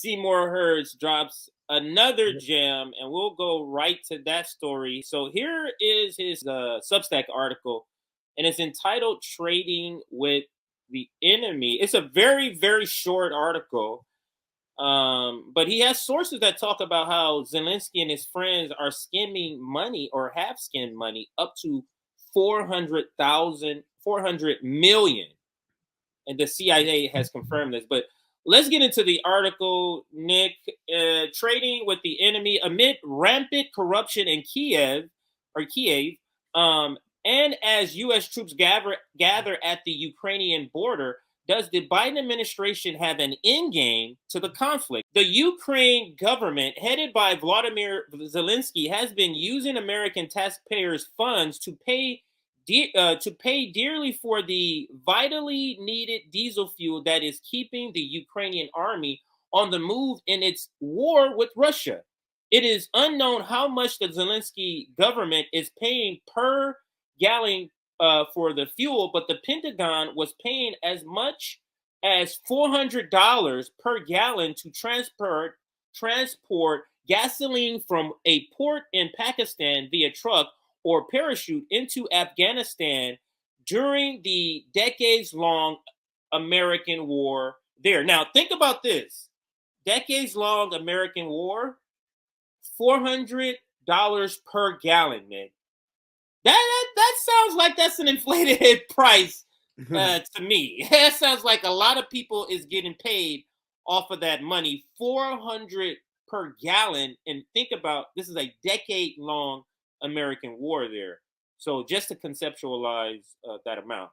Seymour Hersh drops another gem, and we'll go right to that story. So here is his Substack article, and it's entitled "Trading with the Enemy." It's a very, very short article, but he has sources that talk about how Zelensky and his friends are skimming money or have skimmed money up to 400 million. And the CIA has confirmed this. But let's get into the article, Nick. Trading with the enemy amid rampant corruption in Kiev, and as U.S. troops gather at the Ukrainian border, does the Biden administration have an end game to the conflict? The Ukraine government, headed by Volodymyr Zelensky, has been using American taxpayers' funds to pay dearly for the vitally needed diesel fuel that is keeping the Ukrainian army on the move in its war with Russia. It is unknown how much the Zelensky government is paying per gallon for the fuel, but the Pentagon was paying as much as $400 per gallon to transport gasoline from a port in Pakistan via truck or parachute into Afghanistan during the decades-long American war there. Now, think about this. Decades-long American war, $400 per gallon, man. That sounds like that's an inflated price to me. That sounds like a lot of people is getting paid off of that money, $400 per gallon. And think about, this is a decade-long American war there. So just to conceptualize that amount.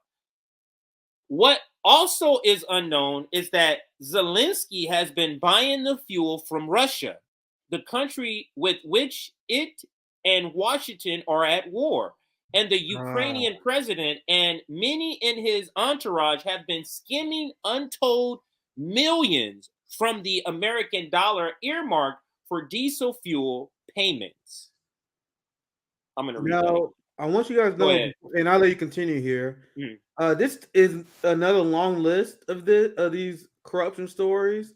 What also is unknown is that Zelensky has been buying the fuel from Russia, the country with which it and Washington are at war. And the Ukrainian president and many in his entourage have been skimming untold millions from the American dollar earmarked for diesel fuel payments. I'm going to read that. I want you guys to know, and I'll let you continue here. This is another long list of these corruption stories.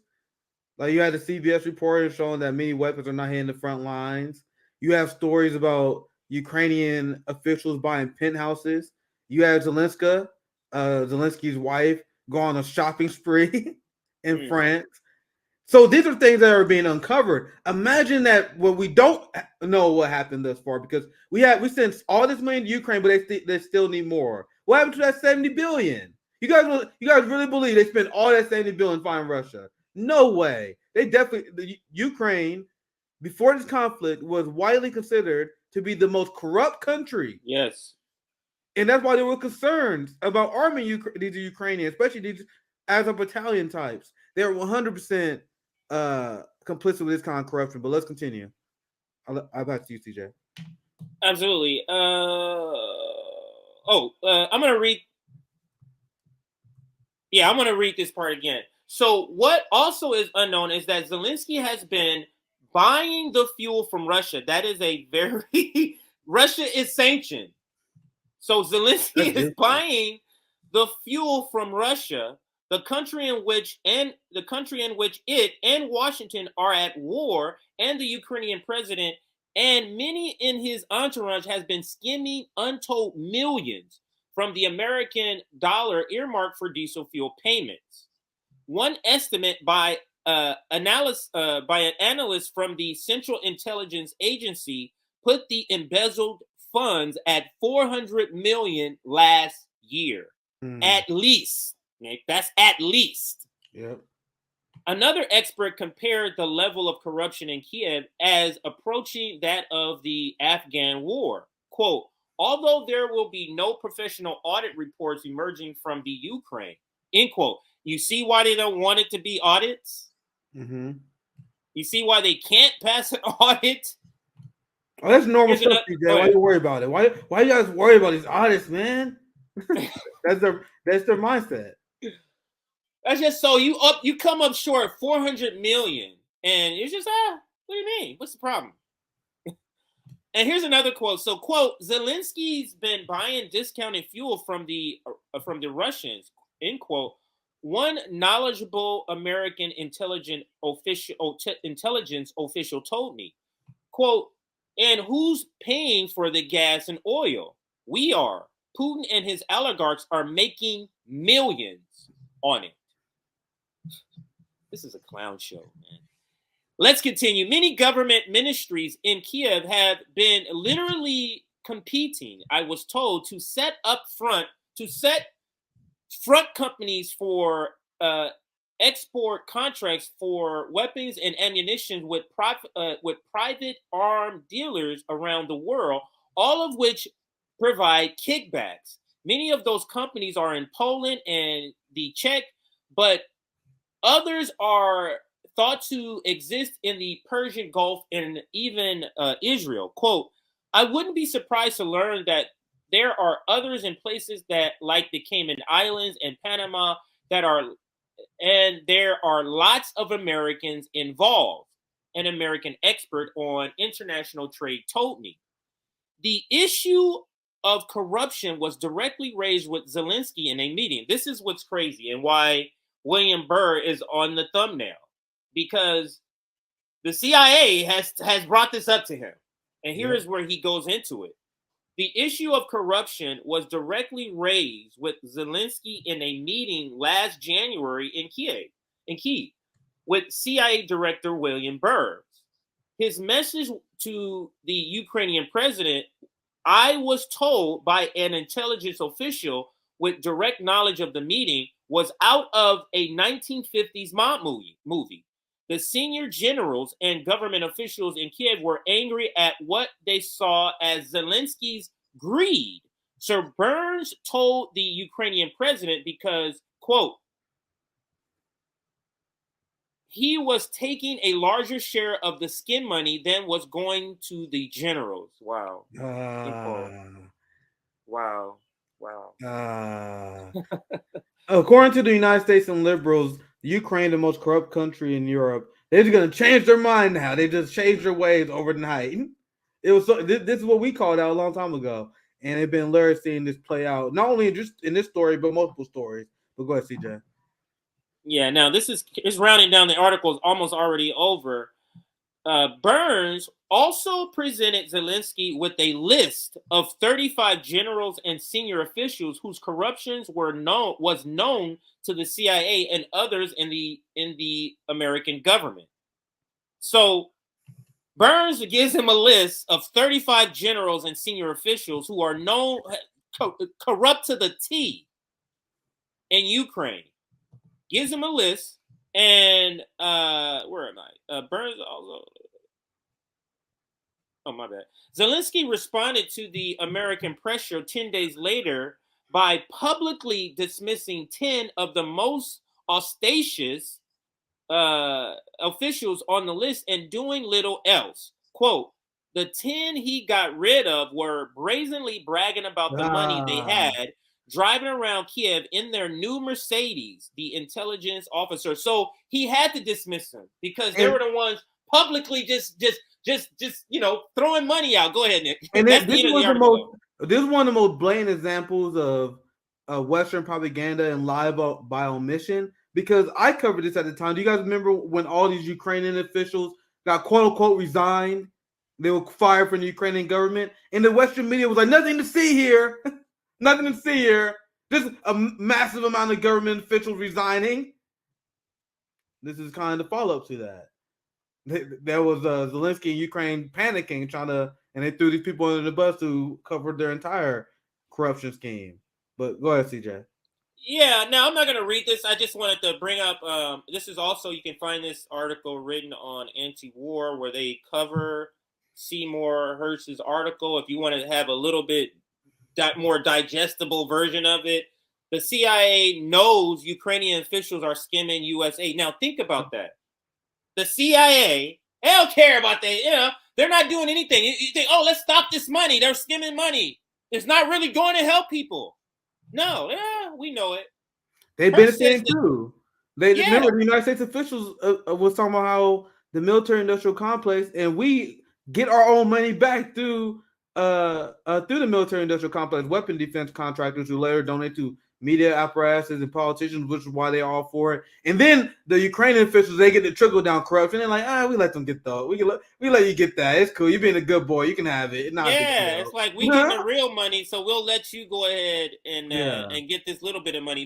Like, you had the CBS reporter showing that many weapons are not hitting the front lines. You have stories about Ukrainian officials buying penthouses. You have Zelensky's wife, go on a shopping spree in France. So these are things that are being uncovered. Imagine that when we don't know what happened thus far, because we sent all this money to Ukraine, but they still need more. What happened to that $70 billion? You guys really believe they spent all that $70 billion fighting Russia? No way. Ukraine, before this conflict, was widely considered to be the most corrupt country. Yes. And that's why they were concerned about arming these Ukrainians, especially these as a battalion types. They're 100% complicit with this kind of corruption. But let's continue. I'll back to you, CJ. Absolutely. I'm going to read. Yeah, I'm going to read this part again. So what also is unknown is that Zelensky has been buying the fuel from Russia. That is a very Russia is sanctioned. So Zelensky is buying the fuel from Russia, the country in which it and Washington are at war, and the Ukrainian president and many in his entourage has been skimming untold millions from the American dollar earmarked for diesel fuel payments. One estimate by an analyst from the Central Intelligence Agency put the embezzled funds at $400 million last year. At least, Nick, that's at least. Yep. Another expert compared the level of corruption in Kiev as approaching that of the Afghan war. Quote, although there will be no professional audit reports emerging from the Ukraine, end quote. You see why they don't want it to be audits? Mm-hmm. You see why they can't pass an audit? Oh, that's normal stuff, CJ. Why you worry about it? Why you guys worry about these audits, man? That's their mindset. That's just so you come up short 400 million, and it's just what do you mean? What's the problem? And here's another quote. So, quote, Zelensky's been buying discounted fuel from the Russians, end quote, one knowledgeable American intelligence official told me, quote, and who's paying for the gas and oil? We are. Putin and his oligarchs are making millions on it. This is a clown show, man. Let's continue. Many government ministries in Kiev have been literally competing, I was told, to set front companies for export contracts for weapons and ammunition with private arm dealers around the world, all of which provide kickbacks. Many of those companies are in Poland and the Czech, but others are thought to exist in the Persian Gulf and even Israel. Quote, I wouldn't be surprised to learn that there are others in places that, like the Cayman Islands and Panama, and there are lots of Americans involved. An American expert on international trade told me. The issue of corruption was directly raised with Zelensky in a meeting. This is what's crazy and why William Burr is on the thumbnail, because the CIA has brought this up to him. And here is where he goes into it. The issue of corruption was directly raised with Zelensky in a meeting last January in Kyiv, with CIA Director William Burr. His message to the Ukrainian president, I was told by an intelligence official with direct knowledge of the meeting, was out of a 1950s mob movie. The senior generals and government officials in Kiev were angry at what they saw as Zelensky's greed. Sir Burns told the Ukrainian president because, quote, he was taking a larger share of the skin money than was going to the generals. Wow. Wow. According to the United States and liberals, Ukraine, the most corrupt country in Europe, they're just going to change their mind now. They just changed their ways overnight. It was this is what we called out a long time ago, and it's been hilarious seeing this play out, not only just in this story, but multiple stories. But go ahead, CJ. Yeah, now this is rounding down. The article is almost already over. Burns also presented Zelensky with a list of 35 generals and senior officials whose corruptions was known to the CIA and others in the American government. So Burns gives him a list of 35 generals and senior officials who are known corrupt to the T in Ukraine. Gives him a list, and where am I? Burns also. Oh, my bad. Zelensky responded to the American pressure 10 days later by publicly dismissing 10 of the most audacious officials on the list and doing little else. Quote, the 10 he got rid of were brazenly bragging about the money they had, driving around Kiev in their new Mercedes, the intelligence officer. So he had to dismiss them because they were the ones publicly just throwing money out. Go ahead, Nick. And this is one of the most blatant examples of Western propaganda and lie by omission. Because I covered this at the time. Do you guys remember when all these Ukrainian officials got quote unquote resigned? They were fired from the Ukrainian government, and the Western media was like, "Nothing to see here, nothing to see here." Just a massive amount of government officials resigning. This is kind of the follow-up to that. There was Zelensky and Ukraine panicking, and they threw these people under the bus who covered their entire corruption scheme. But go ahead, CJ. Yeah, now I'm not going to read this. I just wanted to bring up, this is also, you can find this article written on Anti-War where they cover Seymour Hersh's article. If you want to have a little bit more digestible version of it, the CIA knows Ukrainian officials are skimming U.S. aid. Now think about that. The CIA, they don't care about that. They're not doing anything. You think, oh, let's stop this money. They're skimming money. It's not really going to help people. No, we know it. They've been saying too. Remember the United States officials was talking about how the military-industrial complex, and we get our own money back through the military-industrial complex, weapon defense contractors who later donate to media apparatuses and politicians, which is why they're all for it. And then the Ukrainian officials, they get the trickle down corruption. They're like, we let them get that. We let you get that. It's cool. You're being a good boy. You can have it. It's like we getting the real money, so we'll let you go ahead and get this little bit of money.